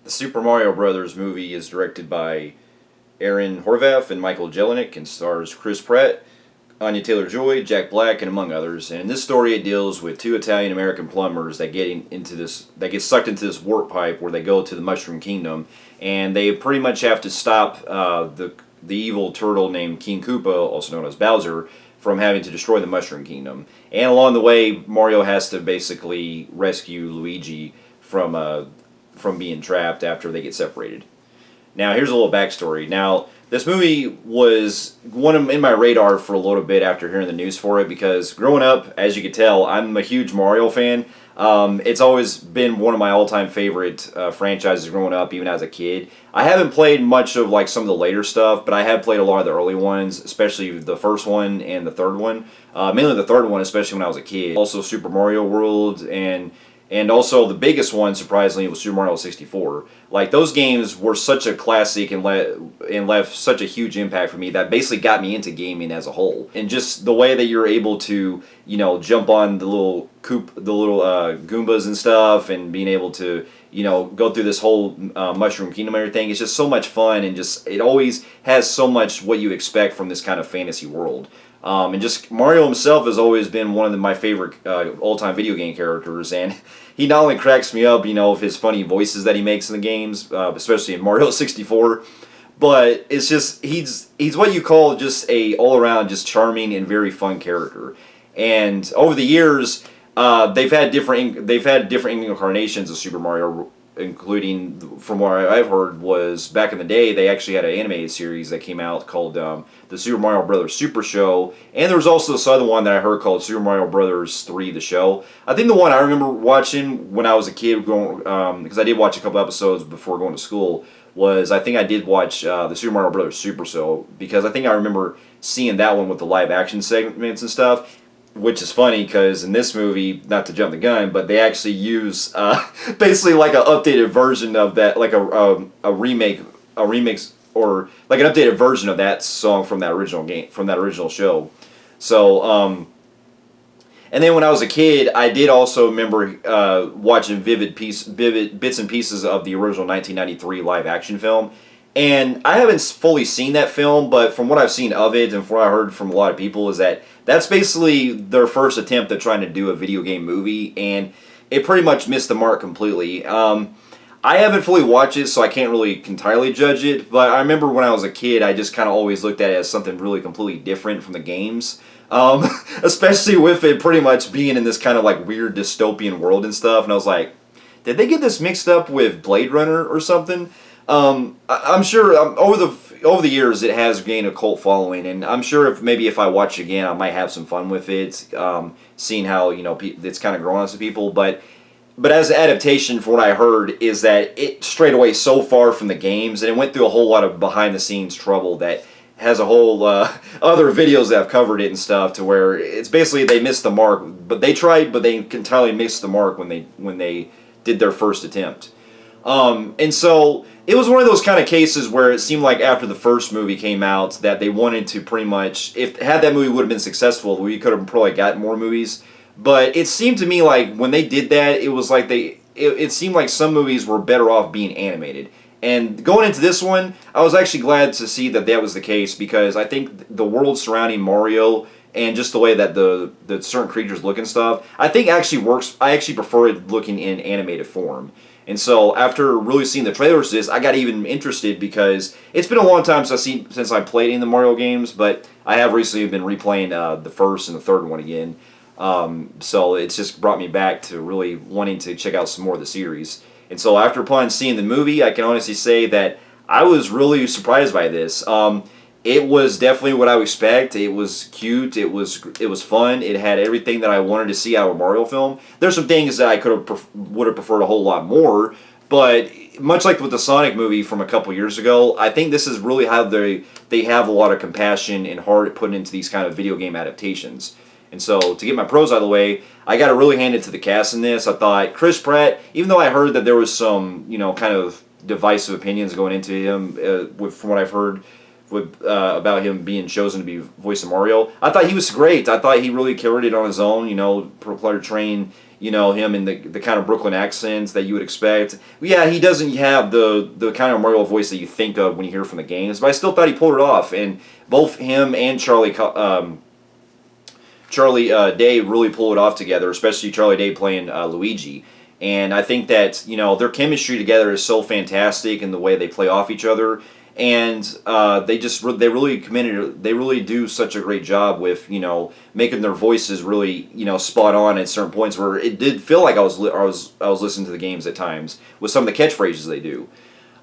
The Super Mario Brothers movie is directed by Aaron Horvath and Michael Jelenic and stars Chris Pratt, Anya Taylor-Joy, Jack Black, and among others. And in this story, it deals with two Italian-American plumbers that get sucked into this warp pipe where they go to the Mushroom Kingdom, and they pretty much have to stop the evil turtle named King Koopa, also known as Bowser, from having to destroy the Mushroom Kingdom. And along the way, Mario has to basically rescue Luigi from being trapped after they get separated. Now, here's a little backstory. Now, this movie was in my radar for a little bit after hearing the news for it because growing up, as you can tell, I'm a huge Mario fan. It's always been one of my all-time favorite franchises growing up, even as a kid. I haven't played much of like some of the later stuff, but I have played a lot of the early ones, especially the first one and the third one. Mainly the third one, especially when I was a kid. Also Super Mario World and also the biggest one, surprisingly, was Super Mario 64. Like, those games were such a classic and left such a huge impact for me that basically got me into gaming as a whole. And just the way that you're able to, jump on the little Goombas and stuff, and being able to, go through this whole Mushroom Kingdom and everything. It's just so much fun, and just it always has so much what you expect from this kind of fantasy world. And just Mario himself has always been one of my favorite all-time video game characters, and he not only cracks me up, with his funny voices that he makes in the games, especially in Mario 64, but it's just he's what you call just a all-around just charming and very fun character. And over the years, they've had different incarnations of Super Mario, including, from what I've heard, was back in the day they actually had an animated series that came out called the Super Mario Brothers Super Show, and there was also this other one that I heard called Super Mario Brothers 3 The Show. I think the one I remember watching when I was a kid, because I did watch a couple episodes before going to school, was I think I did watch the Super Mario Brothers Super Show, because I think I remember seeing that one with the live action segments and stuff. Which is funny because in this movie, not to jump the gun, but they actually use basically like an updated version of that, like a remix, or like an updated version of that song from that original show. So, and then when I was a kid, I did also remember watching vivid bits and pieces of the original 1993 live action film. And I haven't fully seen that film, but from what I've seen of it and from what I heard from a lot of people is that that's basically their first attempt at trying to do a video game movie, and it pretty much missed the mark completely. I haven't fully watched it, so I can't really entirely judge it, but I remember when I was a kid, I just kind of always looked at it as something really completely different from the games. Especially with it pretty much being in this kind of like weird dystopian world and stuff, and I was like, did they get this mixed up with Blade Runner or something? I'm sure over the years it has gained a cult following, and I'm sure if I watch it again, I might have some fun with it, seeing how it's kind of grown on some people. But as an adaptation, from what I heard, is that it strayed away so far from the games, and it went through a whole lot of behind the scenes trouble that has a whole other videos that have covered it and stuff, to where it's basically they missed the mark. But they tried, but they entirely missed the mark when they did their first attempt. And so it was one of those kind of cases where it seemed like after the first movie came out that they wanted to pretty much, had that movie would have been successful, we could have probably gotten more movies. But it seemed to me like when they did that, it was like it seemed like some movies were better off being animated. And going into this one, I was actually glad to see that was the case, because I think the world surrounding Mario and just the way that the certain creatures look and stuff, I think actually works. I actually prefer it looking in animated form. And so after really seeing the trailers to this, I got even interested, because it's been a long time since I played any of the Mario games, but I have recently been replaying the first and the third one again. So it's just brought me back to really wanting to check out some more of the series. And so after seeing the movie, I can honestly say that I was really surprised by this. It was definitely what I would expect. It was cute. It was fun. It had everything that I wanted to see out of a Mario film. There's some things that I would have preferred a whole lot more, but much like with the Sonic movie from a couple years ago, I think this is really how they have a lot of compassion and heart put into these kind of video game adaptations. And so, to get my pros out of the way, I got to really hand it to the cast in this. I thought Chris Pratt, even though I heard that there was some, kind of divisive opinions going into him, from what I've heard, about him being chosen to be voice of Mario, I thought he was great. I thought he really carried it on his own, player trained, You know, him in the kind of Brooklyn accents that you would expect. Yeah, he doesn't have the kind of Mario voice that you think of when you hear from the games, but I still thought he pulled it off. And both him and Charlie Day really pull it off together, especially Charlie Day playing Luigi. And I think that, you know, their chemistry together is so fantastic in the way they play off each other. And they really do such a great job with, you know, making their voices really, you know, spot on at certain points where it did feel like I was listening to the games at times with some of the catchphrases they do.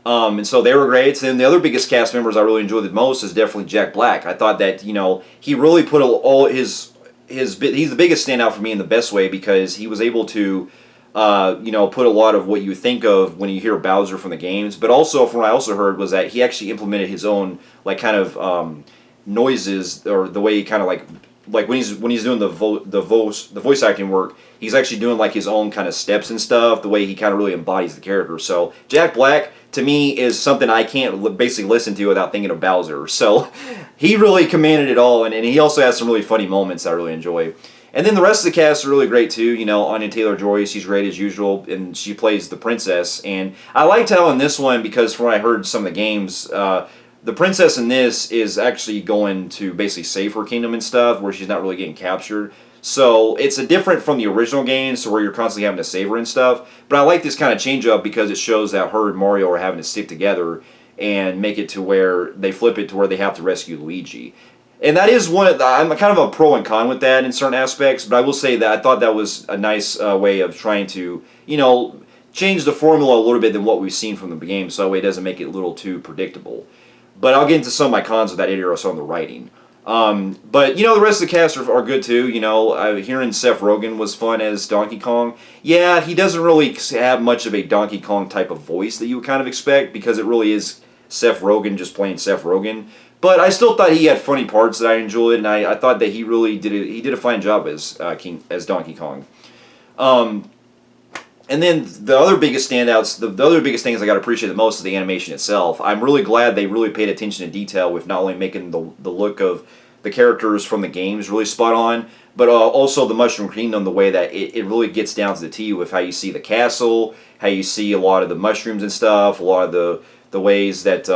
And so they were great. And the other biggest cast members I really enjoyed the most is definitely Jack Black. I thought that, you know, he really put all his he's the biggest standout for me in the best way because he was able to, you know, put a lot of what you think of when you hear Bowser from the games. But also, from what I also heard, was that he actually implemented his own like kind of noises, or the way he kind of like when he's doing the voice acting work, he's actually doing like his own kind of steps and stuff. The way he kind of really embodies the character. So Jack Black, to me, is something I can't basically listen to without thinking of Bowser. So he really commanded it all, and he also has some really funny moments I really enjoy. And then the rest of the cast are really great too. You know, Anya Taylor-Joy, she's great as usual, and she plays the princess. And I liked how in this one, because from what I heard some of the games, the princess in this is actually going to basically save her kingdom and stuff, where she's not really getting captured. So it's a different from the original games, so where you're constantly having to save her and stuff. But I like this kind of change up because it shows that her and Mario are having to stick together and make it to where they flip it to where they have to rescue Luigi. And that is I'm kind of a pro and con with that in certain aspects, but I will say that I thought that was a nice way of trying to, you know, change the formula a little bit than what we've seen from the game, so that way it doesn't make it a little too predictable. But I'll get into some of my cons with that later, also on the writing. But, you know, the rest of the cast are good too. You know, hearing Seth Rogen was fun as Donkey Kong. Yeah, he doesn't really have much of a Donkey Kong type of voice that you would kind of expect, because it really is Seth Rogen just playing Seth Rogen. But I still thought he had funny parts that I enjoyed, and I thought that he really did a fine job as Donkey Kong. And then the other biggest standouts, the other biggest things I got to appreciate the most is the animation itself. I'm really glad they really paid attention to detail with not only making the look of the characters from the games really spot on, but also the Mushroom Kingdom, the way that it really gets down to the T with how you see the castle, how you see a lot of the mushrooms and stuff, a lot of the ways that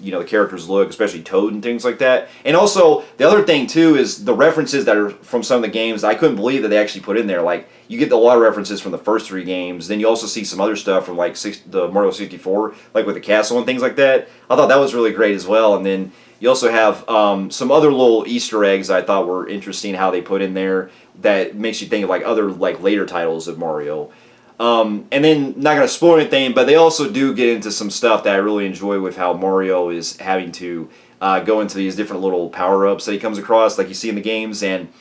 you know, the characters look, especially Toad and things like that. And also, the other thing too is the references that are from some of the games. I couldn't believe that they actually put in there. Like, you get a lot of references from the first 3 games. Then you also see some other stuff from like the Mario 64, like with the castle and things like that. I thought that was really great as well. And then you also have some other little Easter eggs I thought were interesting how they put in there that makes you think of like other like later titles of Mario. And then, not going to spoil anything, but they also do get into some stuff that I really enjoy with how Mario is having to go into these different little power-ups that he comes across, like you see in the games. And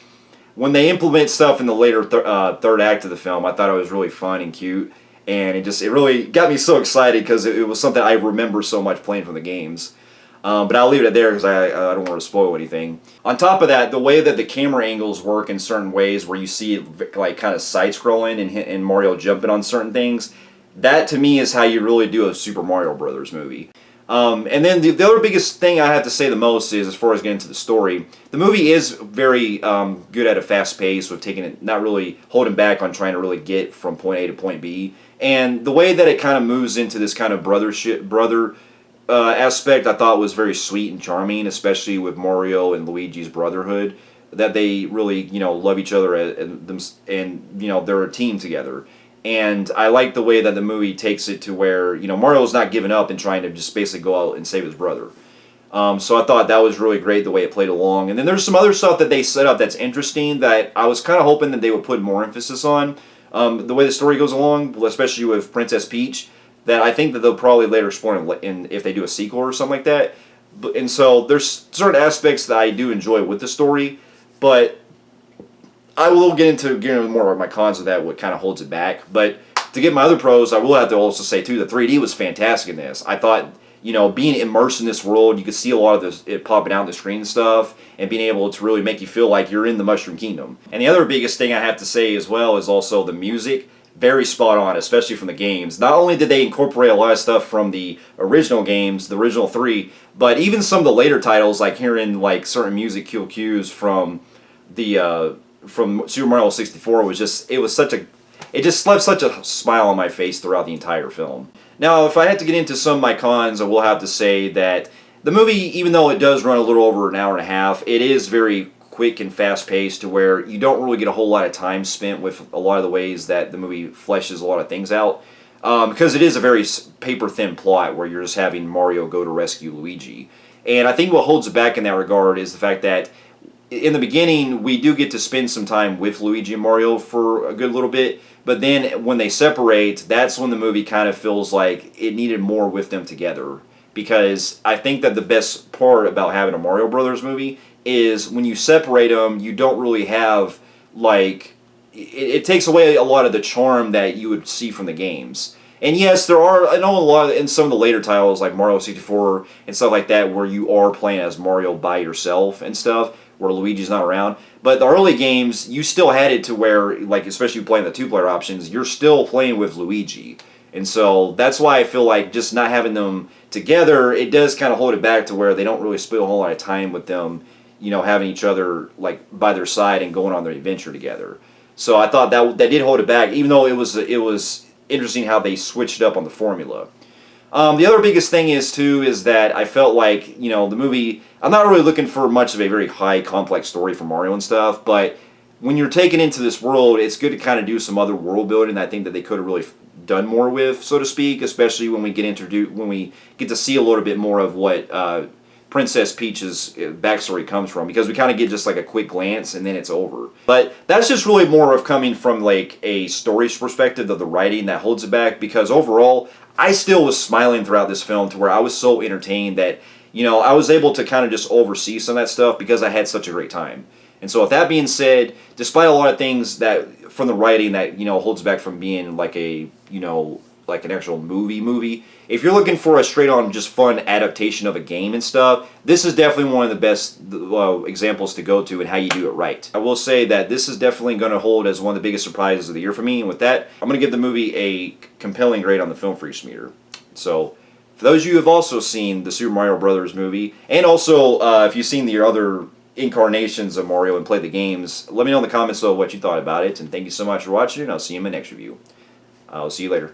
when they implement stuff in the later third act of the film, I thought it was really fun and cute. And it really got me so excited because it was something I remember so much playing from the games. But I'll leave it there because I don't want to spoil anything. On top of that, the way that the camera angles work in certain ways where you see it like kind of side-scrolling and Mario jumping on certain things, that to me is how you really do a Super Mario Brothers movie. And then the other biggest thing I have to say the most is, as far as getting into the story, the movie is very good at a fast pace with taking it, not really holding back on trying to really get from point A to point B. And the way that it kind of moves into this kind of brother aspect I thought was very sweet and charming, especially with Mario and Luigi's brotherhood, that they really, you know, love each other and you know, they're a team together. And I like the way that the movie takes it to where, you know, Mario's not giving up and trying to just basically go out and save his brother. So I thought that was really great the way it played along. And then there's some other stuff that they set up that's interesting that I was kind of hoping that they would put more emphasis on. The way the story goes along, especially with Princess Peach, that I think that they'll probably later explore if they do a sequel or something like that. And so there's certain aspects that I do enjoy with the story, but I will get into more of my cons of that, what kind of holds it back. But to get my other pros, I will have to also say too, the 3D was fantastic in this. I thought, you know, being immersed in this world, you could see a lot of this, it popping out on the screen and stuff, and being able to really make you feel like you're in the Mushroom Kingdom. And the other biggest thing I have to say as well is also the music. Very spot on, especially from the games. Not only did they incorporate a lot of stuff from the original games, the original 3, but even some of the later titles, like hearing like certain music cues from the from Super Mario 64 was just, it was such a, it just left such a smile on my face throughout the entire film. Now, if I had to get into some of my cons, I will have to say that the movie, even though it does run a little over an hour and a half, it is very quick and fast-paced to where you don't really get a whole lot of time spent with a lot of the ways that the movie fleshes a lot of things out. Because it is a very paper-thin plot where you're just having Mario go to rescue Luigi. And I think what holds it back in that regard is the fact that in the beginning, we do get to spend some time with Luigi and Mario for a good little bit, but then when they separate, that's when the movie kind of feels like it needed more with them together. Because I think that the best part about having a Mario Brothers movie is when you separate them, you don't really have, like, it takes away a lot of the charm that you would see from the games. And yes, there are, I know a lot in some of the later titles like Mario 64 and stuff like that where you are playing as Mario by yourself and stuff, where Luigi's not around. But the early games, you still had it to where, like, especially playing the two-player options, you're still playing with Luigi. And so that's why I feel like just not having them together, it does kind of hold it back to where they don't really spend a whole lot of time with them, you know, having each other, like, by their side and going on their adventure together. So I thought that did hold it back, even though it was interesting how they switched up on the formula. The other biggest thing is that I felt like, you know, the movie, I'm not really looking for much of a very high, complex story for Mario and stuff, but when you're taken into this world, it's good to kind of do some other world building that I think that they could have really done more with, so to speak, especially when we get to see a little bit more of what Princess Peach's backstory comes from, because we kind of get just like a quick glance and then it's over. But that's just really more of coming from like a story's perspective of the writing that holds it back, because overall I still was smiling throughout this film to where I was so entertained that, you know, I was able to kind of just oversee some of that stuff because I had such a great time. And so with that being said, despite a lot of things that from the writing that, you know, holds back from being like a, you know, like an actual movie, if you're looking for a straight-on just fun adaptation of a game and stuff, this is definitely one of the best examples to go to and how you do it right. I will say that this is definitely going to hold as one of the biggest surprises of the year for me, and with that, I'm going to give the movie a compelling grade on the Film Freaks meter. So, for those of you who have also seen the Super Mario Brothers movie, and also if you've seen the other incarnations of Mario and played the games, let me know in the comments what you thought about it, and thank you so much for watching, and I'll see you in my next review. I'll see you later.